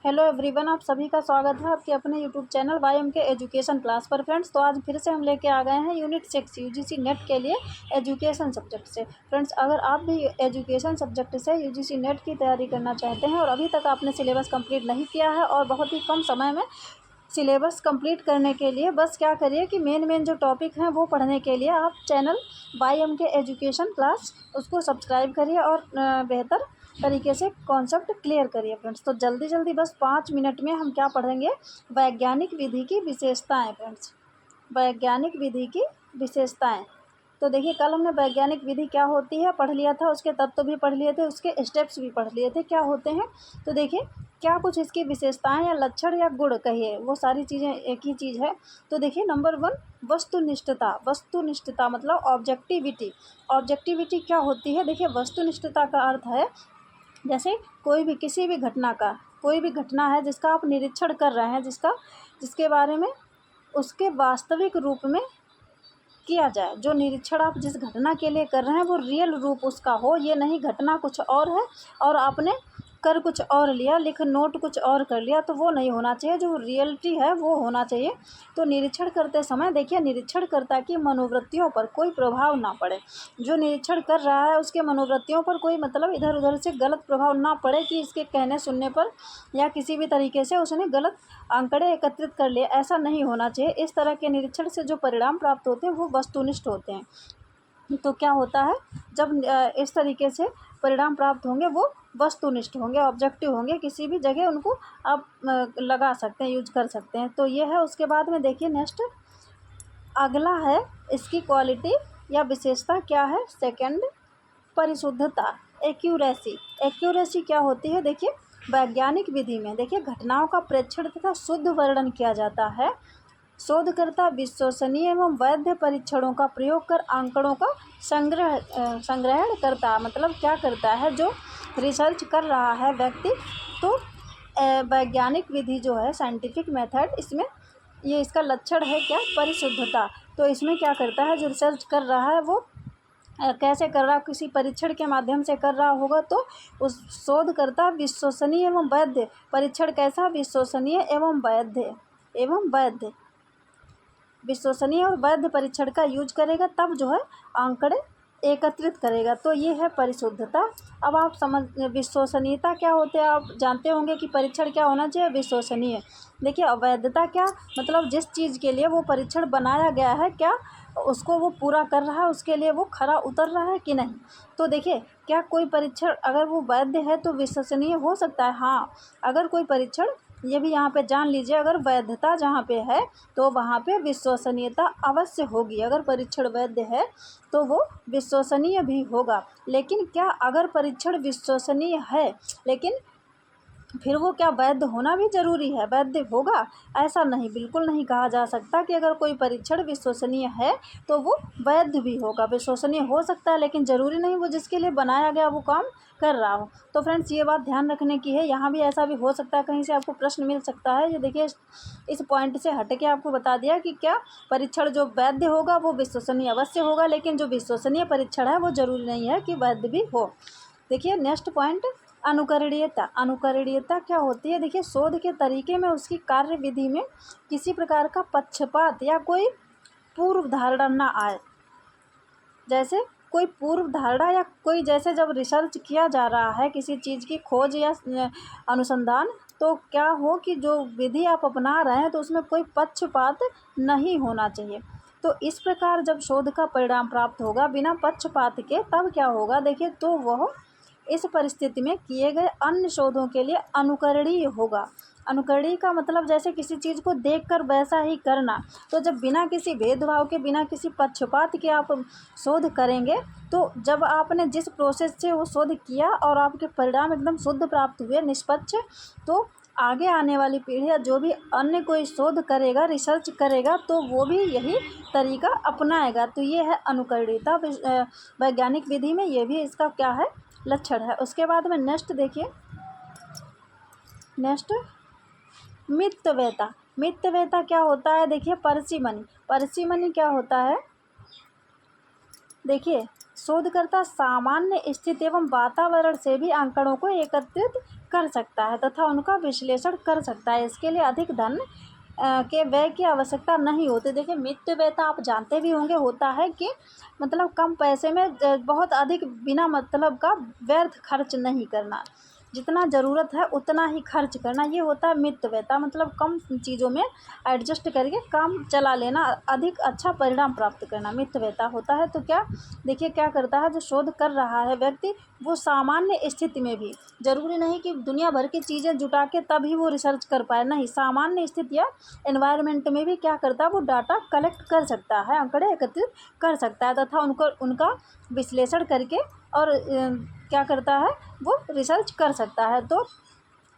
Hello everyone, आप सभी का स्वागत है आपके अपने यूट्यूब चैनल वाईएम के एजुकेशन क्लास पर। फ्रेंड्स, तो आज फिर से हम लेके आ गए हैं यूनिट 6 यूजीसी नेट के लिए एजुकेशन सब्जेक्ट से। फ्रेंड्स, अगर आप भी एजुकेशन सब्जेक्ट से यूजीसी नेट की तैयारी करना चाहते हैं और अभी तक आपने सिलेबस कंप्लीट नहीं किया है और बहुत ही कम समय में सिलेबस कंप्लीट करने के लिए बस क्या करिए कि मेन जो टॉपिक हैं वो पढ़ने के लिए आप चैनल वाईएम के एजुकेशन क्लास उसको सब्सक्राइब करिए और बेहतर तरीके से कॉन्सेप्ट क्लियर करिए। फ्रेंड्स, तो जल्दी बस 5 मिनट में हम क्या पढ़ेंगे, वैज्ञानिक विधि की विशेषताएं। फ्रेंड्स, वैज्ञानिक विधि की विशेषताएं। तो देखिए, कल हमने वैज्ञानिक विधि क्या होती है पढ़ लिया था, उसके तत्व भी पढ़ लिए थे, उसके स्टेप्स भी पढ़ लिए थे क्या होते हैं। तो देखिए, क्या कुछ इसकी विशेषताएं या लक्षण या गुण कहिए, वो सारी चीज़ें एक ही चीज़ है। तो देखिए, नंबर 1 वस्तुनिष्ठता। वस्तुनिष्ठता मतलब ऑब्जेक्टिविटी। ऑब्जेक्टिविटी क्या होती है? देखिए, वस्तुनिष्ठता का अर्थ है जैसे कोई भी किसी भी घटना का, कोई भी घटना है जिसका आप निरीक्षण कर रहे हैं, जिसके बारे में उसके वास्तविक रूप में किया जाए। जो निरीक्षण आप जिस घटना के लिए कर रहे हैं वो रियल रूप उसका हो, ये नहीं घटना कुछ और है और आपने कर कुछ और लिया, लिख नोट कुछ और कर लिया, तो वो नहीं होना चाहिए। जो रियलिटी है वो होना चाहिए। तो निरीक्षण करते समय देखिए, निरीक्षणकर्ता की मनोवृत्तियों पर कोई प्रभाव ना पड़े। जो निरीक्षण कर रहा है उसके मनोवृत्तियों पर कोई मतलब इधर उधर से गलत प्रभाव ना पड़े कि इसके कहने सुनने पर या किसी भी तरीके से उसने गलत आंकड़े एकत्रित कर लिए, ऐसा नहीं होना चाहिए। इस तरह के निरीक्षण से जो परिणाम प्राप्त होते हैं वो वस्तुनिष्ठ होते हैं। तो क्या होता है, जब इस तरीके से परिणाम प्राप्त होंगे वो वस्तुनिष्ठ होंगे, ऑब्जेक्टिव होंगे, किसी भी जगह उनको आप लगा सकते हैं, यूज कर सकते हैं। तो ये है। उसके बाद में देखिए, नेक्स्ट अगला है इसकी क्वालिटी या विशेषता क्या है। सेकंड, परिशुद्धता, एक्यूरेसी। एक्यूरेसी क्या होती है? देखिए, वैज्ञानिक विधि में देखिए घटनाओं का प्रेक्षण तथा शुद्ध वर्णन किया जाता है। शोधकर्ता विश्वसनीय एवं वैध परीक्षणों का प्रयोग कर आंकड़ों का संग्रहण करता, मतलब क्या करता है, जो रिसर्च कर रहा है व्यक्ति। तो वैज्ञानिक विधि जो है, साइंटिफिक मेथड, इसमें ये इसका लक्षण है क्या, परिशुद्धता। तो इसमें क्या करता है, जो रिसर्च कर रहा है वो कैसे कर रहा, किसी परीक्षण के माध्यम से कर रहा होगा। तो उस शोधकर्ता विश्वसनीय एवं वैध, परीक्षण कैसा, विश्वसनीय एवं वैध विश्वसनीय और वैध परीक्षण का यूज करेगा, तब जो है आंकड़े एकत्रित करेगा। तो ये है परिशुद्धता। अब आप समझ, विश्वसनीयता क्या होते हैं आप जानते होंगे कि परीक्षण क्या होना चाहिए, विश्वसनीय। देखिए, अवैधता क्या मतलब जिस चीज़ के लिए वो परीक्षण बनाया गया है, क्या उसको वो पूरा कर रहा है, उसके लिए वो खरा उतर रहा है कि नहीं। तो देखिए, क्या कोई परीक्षण अगर वो वैध है तो विश्वसनीय हो सकता है। हाँ, अगर कोई परीक्षण, ये भी यहाँ पे जान लीजिए, अगर वैधता जहाँ पे है तो वहाँ पे विश्वसनीयता अवश्य होगी। अगर परीक्षण वैध है तो वो विश्वसनीय भी होगा। लेकिन क्या अगर परीक्षण विश्वसनीय है लेकिन फिर वो क्या वैध होना भी ज़रूरी है, वैध होगा? ऐसा नहीं, बिल्कुल नहीं कहा जा सकता कि अगर कोई परीक्षण विश्वसनीय है तो वो वैध भी होगा। विश्वसनीय हो सकता है लेकिन ज़रूरी नहीं वो जिसके लिए बनाया गया वो काम कर रहा हो। तो फ्रेंड्स, ये बात ध्यान रखने की है। यहाँ भी ऐसा भी हो सकता है, कहीं से आपको प्रश्न मिल सकता है। ये देखिए, इस पॉइंट से हट के आपको बता दिया कि क्या परीक्षण जो वैध होगा वो विश्वसनीय अवश्य होगा, लेकिन जो विश्वसनीय परीक्षण है वो ज़रूरी नहीं है कि वैध भी हो। देखिए, नेक्स्ट पॉइंट, अनुकरणीयता। अनुकरणीयता क्या होती है? देखिए, शोध के तरीके में, उसकी कार्य विधि में किसी प्रकार का पक्षपात या कोई पूर्व धारणा ना आए। जैसे कोई पूर्व धारणा या कोई, जैसे जब रिसर्च किया जा रहा है किसी चीज़ की खोज या अनुसंधान, तो क्या हो कि जो विधि आप अपना रहे हैं तो उसमें कोई पक्षपात नहीं होना चाहिए। तो इस प्रकार जब शोध का परिणाम प्राप्त होगा बिना पक्षपात के, तब क्या होगा देखिए, तो वह इस परिस्थिति में किए गए अन्य शोधों के लिए अनुकरणीय होगा। अनुकरणीय का मतलब जैसे किसी चीज़ को देखकर वैसा ही करना। तो जब बिना किसी भेदभाव के, बिना किसी पक्षपात के आप शोध करेंगे, तो जब आपने जिस प्रोसेस से वो शोध किया और आपके परिणाम एकदम शुद्ध प्राप्त हुए, निष्पक्ष, तो आगे आने वाली पीढ़ी या जो भी अन्य कोई शोध करेगा, रिसर्च करेगा, तो वो भी यही तरीका अपनाएगा। तो ये है अनुकरणीयता वैज्ञानिक विधि में, ये भी इसका क्या है, लक्षण है। उसके बाद में नेक्स्ट देखिए, नेक्स्ट मितव्ययता। मितव्ययता क्या होता है? देखिए, पार्सिमनी। पार्सिमनी क्या होता है? देखिए, शोधकर्ता सामान्य स्थिति एवं वातावरण से भी आंकड़ों को एकत्रित कर सकता है तथा उनका विश्लेषण कर सकता है। इसके लिए अधिक धन के व्यय की आवश्यकता नहीं होती। देखिए मित्त व्यय तो आप जानते भी होंगे, होता है कि मतलब कम पैसे में बहुत अधिक बिना मतलब का व्यर्थ खर्च नहीं करना, जितना ज़रूरत है उतना ही खर्च करना, ये होता है मितव्ययता। मतलब कम चीज़ों में एडजस्ट करके काम चला लेना, अधिक अच्छा परिणाम प्राप्त करना मितव्ययता होता है। तो क्या देखिए क्या करता है जो शोध कर रहा है व्यक्ति, वो सामान्य स्थिति में भी, ज़रूरी नहीं कि दुनिया भर की चीज़ें जुटा के तभी वो रिसर्च कर पाए, नहीं, सामान्य स्थिति या एनवायरनमेंट में भी क्या करता है वो डाटा कलेक्ट कर सकता है, आंकड़े एकत्रित कर सकता है तथा उनका विश्लेषण करके और क्या करता है वो रिसर्च कर सकता है। तो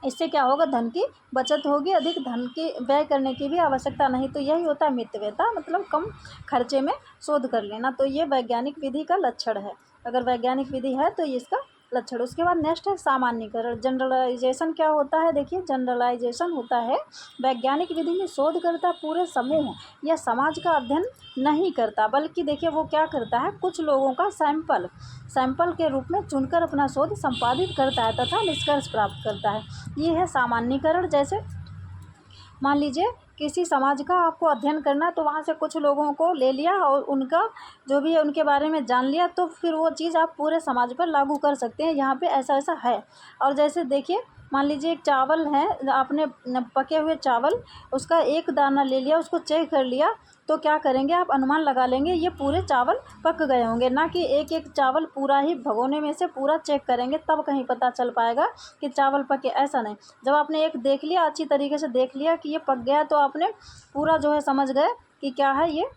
इससे क्या होगा, धन की बचत होगी, अधिक धन की व्यय करने की भी आवश्यकता नहीं। तो यही होता है मितव्ययता, मतलब कम खर्चे में शोध कर लेना। तो ये वैज्ञानिक विधि का लक्षण है, अगर वैज्ञानिक विधि है तो ये इसका लक्षण। उसके बाद नेक्स्ट है सामान्यीकरण, जनरलाइजेशन। क्या होता है देखिए, जनरलाइजेशन होता है वैज्ञानिक विधि में शोधकर्ता पूरे समूह या समाज का अध्ययन नहीं करता, बल्कि देखिए वो क्या करता है, कुछ लोगों का सैंपल के रूप में चुनकर अपना शोध संपादित करता है तथा निष्कर्ष प्राप्त करता है। ये है सामान्यीकरण। जैसे मान लीजिए किसी समाज का आपको अध्ययन करना है, तो वहाँ से कुछ लोगों को ले लिया और उनका जो भी है उनके बारे में जान लिया, तो फिर वो चीज़ आप पूरे समाज पर लागू कर सकते हैं, यहाँ पे ऐसा ऐसा है। और जैसे देखिए मान लीजिए एक चावल है, आपने पके हुए चावल, उसका एक दाना ले लिया, उसको चेक कर लिया, तो क्या करेंगे आप अनुमान लगा लेंगे ये पूरे चावल पक गए होंगे, ना कि एक एक चावल पूरा ही भगोने में से पूरा चेक करेंगे तब कहीं पता चल पाएगा कि चावल पके, ऐसा नहीं। जब आपने एक देख लिया, अच्छी तरीके से देख लिया कि ये पक गया, तो आपने पूरा जो है समझ गए कि क्या है ये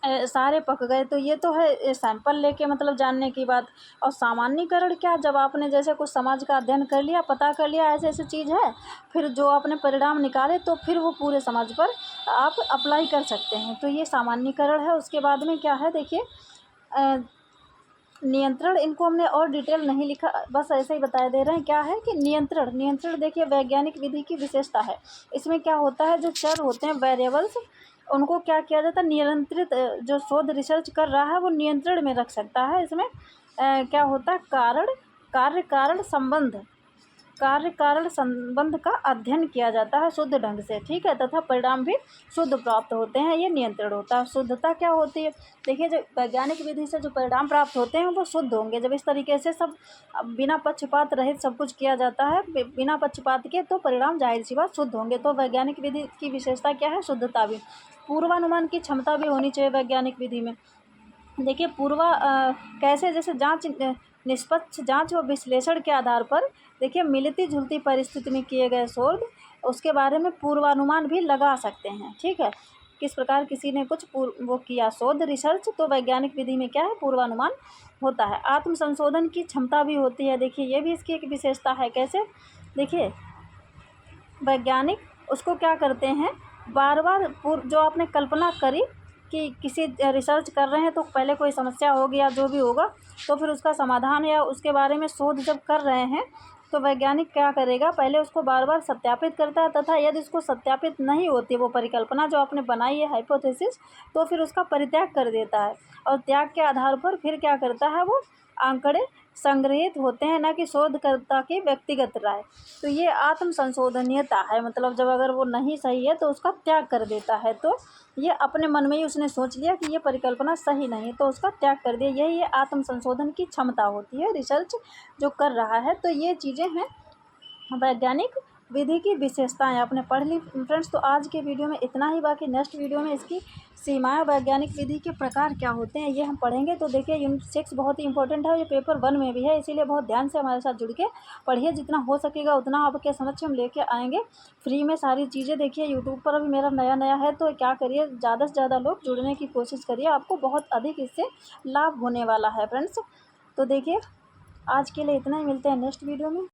सारे पक गए। तो ये तो है सैंपल लेके मतलब जानने की बात। और सामान्यीकरण क्या, जब आपने जैसे कुछ समाज का अध्ययन कर लिया, पता कर लिया ऐसे ऐसी चीज़ है, फिर जो आपने परिणाम निकाले तो फिर वो पूरे समाज पर आप अप्लाई कर सकते हैं, तो ये सामान्यीकरण है। उसके बाद में क्या है देखिए नियंत्रण, इनको हमने और डिटेल नहीं लिखा, बस ऐसे ही बता दे रहे हैं। क्या है कि नियंत्रण देखिए वैज्ञानिक विधि की विशेषता है। इसमें क्या होता है, जो चर होते हैं वेरिएबल्स, उनको क्या किया जाता है, नियंत्रित, जो शोध रिसर्च कर रहा है वो नियंत्रण में रख सकता है। इसमें क्या होता है, कार्य कारण संबंध का अध्ययन किया जाता है शुद्ध ढंग से, ठीक है, तथा परिणाम भी शुद्ध प्राप्त होते हैं, ये नियंत्रण होता है। शुद्धता क्या होती है देखिए, जो वैज्ञानिक विधि से जो परिणाम प्राप्त होते हैं वो शुद्ध होंगे, जब इस तरीके से सब बिना पक्षपात रहित सब कुछ किया जाता है, बिना पक्षपात के, तो परिणाम जाहिर सी बात शुद्ध होंगे। तो वैज्ञानिक विधि की विशेषता क्या है, शुद्धता भी। पूर्वानुमान की क्षमता भी होनी चाहिए वैज्ञानिक विधि में। देखिए कैसे, जैसे निष्पक्ष जांच व विश्लेषण के आधार पर देखिए मिलती जुलती परिस्थिति में किए गए शोध, उसके बारे में पूर्वानुमान भी लगा सकते हैं, ठीक है। किस प्रकार किसी ने कुछ वो किया शोध रिसर्च, तो वैज्ञानिक विधि में क्या है, पूर्वानुमान होता है। आत्म संशोधन की क्षमता भी होती है, देखिए ये भी इसकी एक विशेषता है। कैसे देखिए, वैज्ञानिक उसको क्या करते हैं, बार बार जो आपने कल्पना करी कि किसी रिसर्च कर रहे हैं, तो पहले कोई समस्या होगी या जो भी होगा, तो फिर उसका समाधान या उसके बारे में शोध जब कर रहे हैं, तो वैज्ञानिक क्या करेगा, पहले उसको बार बार सत्यापित करता है, तथा यदि उसको सत्यापित नहीं होती वो परिकल्पना जो आपने बनाई है, हाइपोथेसिस, तो फिर उसका परित्याग कर देता है। और त्याग के आधार पर फिर क्या करता है, वो आंकड़े संग्रहित होते हैं, ना कि शोधकर्ता की व्यक्तिगत राय। तो ये आत्म संशोधनीयता है, मतलब जब अगर वो नहीं सही है तो उसका त्याग कर देता है। तो ये अपने मन में ही उसने सोच लिया कि ये परिकल्पना सही नहीं, तो उसका त्याग कर दिया, यही ये आत्म संशोधन की क्षमता होती है रिसर्च जो कर रहा है। तो ये चीज़ें हैं वैज्ञानिक विधि की विशेषताएं, आपने पढ़ ली फ्रेंड्स। तो आज के वीडियो में इतना ही, बाकी नेक्स्ट वीडियो में इसकी सीमाएं, वैज्ञानिक विधि के प्रकार क्या होते हैं, ये हम पढ़ेंगे। तो देखिए यूनिट 6 बहुत ही इंपॉर्टेंट है, ये पेपर 1 में भी है, इसीलिए बहुत ध्यान से हमारे साथ जुड़ के पढ़िए, जितना हो सकेगा उतना आपके समक्ष हम लेके आएंगे फ्री में सारी चीज़ें। देखिए यूट्यूब पर अभी मेरा नया है, तो क्या करिए, ज़्यादा से ज़्यादा लोग जुड़ने की कोशिश करिए, आपको बहुत अधिक इससे लाभ होने वाला है फ्रेंड्स। तो देखिए आज के लिए इतना ही, मिलते हैं नेक्स्ट वीडियो में।